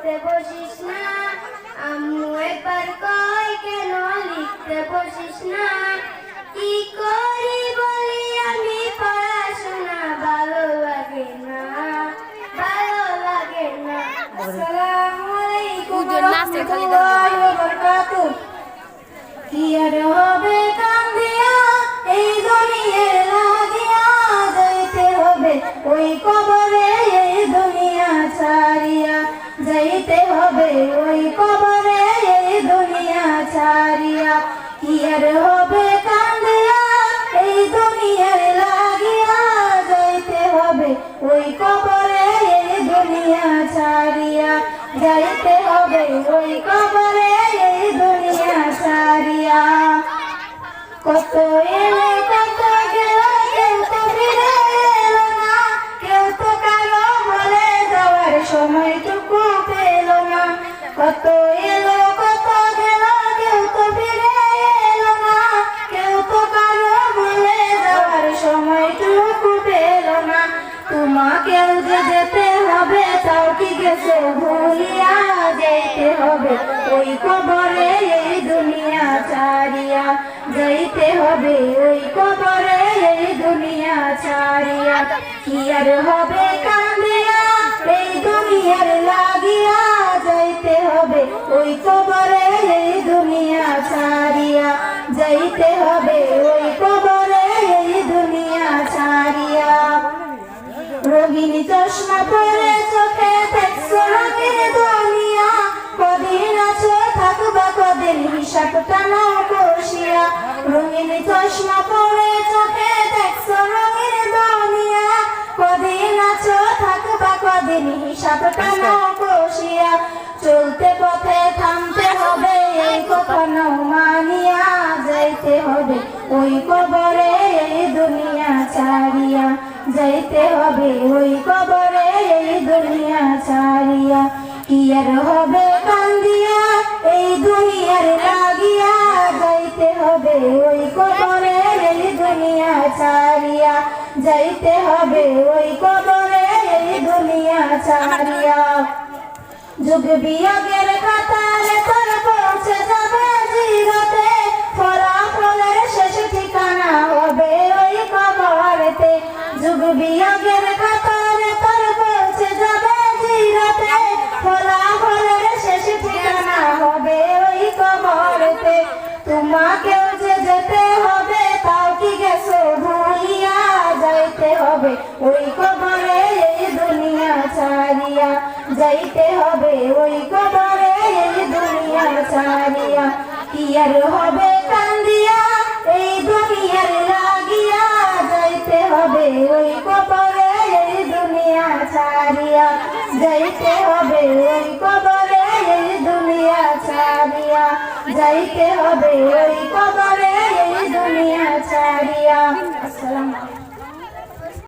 পড়তে বসিস না, আম্মু একবার কয় কেন লিখতে বসিস না। কি করি বলি আমি পড়াশোনা ভালো লাগে না, ভালো লাগে না। আসসালামু আলাইকুম ওয়া রাহমাতুল্লাহি ওয়া বারাকাতুহু। কি আর হবে কান্দিয়া এই দুনিয়া লাগিয়া, যাইতে হবে ওই কবরে এই দুনিয়া ছাড়িয়া, যাইতে হবে ওই কবরে এই দুনিয়া ছাড়িয়া। কি আর হবে কান্দিয়া এই দুনিয়া লাগিয়া, যাইতে হবে ওই কবরে এই দুনিয়া ছাড়িয়া, যাইতে হবে ওই কবরে এই দুনিয়া ছাড়িয়া। কত এলো কত গেল, কেউ তো ফিরে এলো না, কেউ তো কারো বলে যাওয়ার সময়টুকু পেল না। কত এলো কত গেল, কেউ তো ফিরে এলো না, কেউ তো কারো বলে যাওয়ার সময়টুকু পেল না। তোমাকেও যে যেতে হবে, তাও কি গেছো ভুলিয়া, যাইতে হবে ওই কবরে এই দুনিয়া ছাড়িয়া, যাইতে হবে ওই কবরে এই দুনিয়া ছাড়িয়া। কি আর হবে কান্দিয়া এই দুনিয়ার লাগিয়া, যাইতে হবে ওই কবরে এই দুনিয়া ছাড়িয়া, যাইতে হবে ওই কবরে এই দুনিয়া ছাড়িয়া। রঙিন চশমা পরে চোখে দেখছো রঙের দুনিয়া, কদিন আছো থাকবা কদিন হিসাবটা নাও কষিয়া। রঙিন চশমা পরে চোখে দেখছো রঙের দুনিয়া, কদিন আছো থাকবা কদিন হিসাবটা নাও কষিয়া। চলতে পথে থামতে হবে এই কথা নাও মানিয়া, যাইতে হবে ওই কবরে এই দুনিয়া ছাড়িয়া, যাইতে হবে ওই কবরে এই দুনিয়া ছাড়িয়া। কি আর হবে কান্দিয়া এই দুনিয়ার লাগিয়া, যাইতে হবে ওই কবরে এই দুনিয়া ছাড়িয়া, যাইতে হবে ওই কবরে এই দুনিয়া ছাড়িয়া। যুগ বিয়োগের কাতারে তোর পৌঁছে যাবে জিরাতে, ফলাফলের শেষ ঠিকানা হবে ওই কবরেতে। যুগ বিয়োগের কাতারে তোর পৌঁছে যাবে জিরাতে, ফলাফলের শেষ ঠিকানা হবে ওই কবরেতে। তোমাকেও যে যেতে হবে, তাও কি গেছো ভুলিয়া, যাইতে হবে ওই কবরে এই দুনিয়া ছাড়িয়া, যাইতে হবে ওই কবরে এই দুনিয়া ছাড়িয়া। কি আর হবে কান্দিয়া এই দুনিয়ার লাগিয়া, যাইতে হবে ওই কবরে এই দুনিয়া ছাড়িয়া, যাইতে হবে ওই কবরে এই দুনিয়া ছাড়িয়া, যাইতে হবে ওই কবরে এই দুনিয়া ছাড়িয়া। আসসালামু আলাইকুম।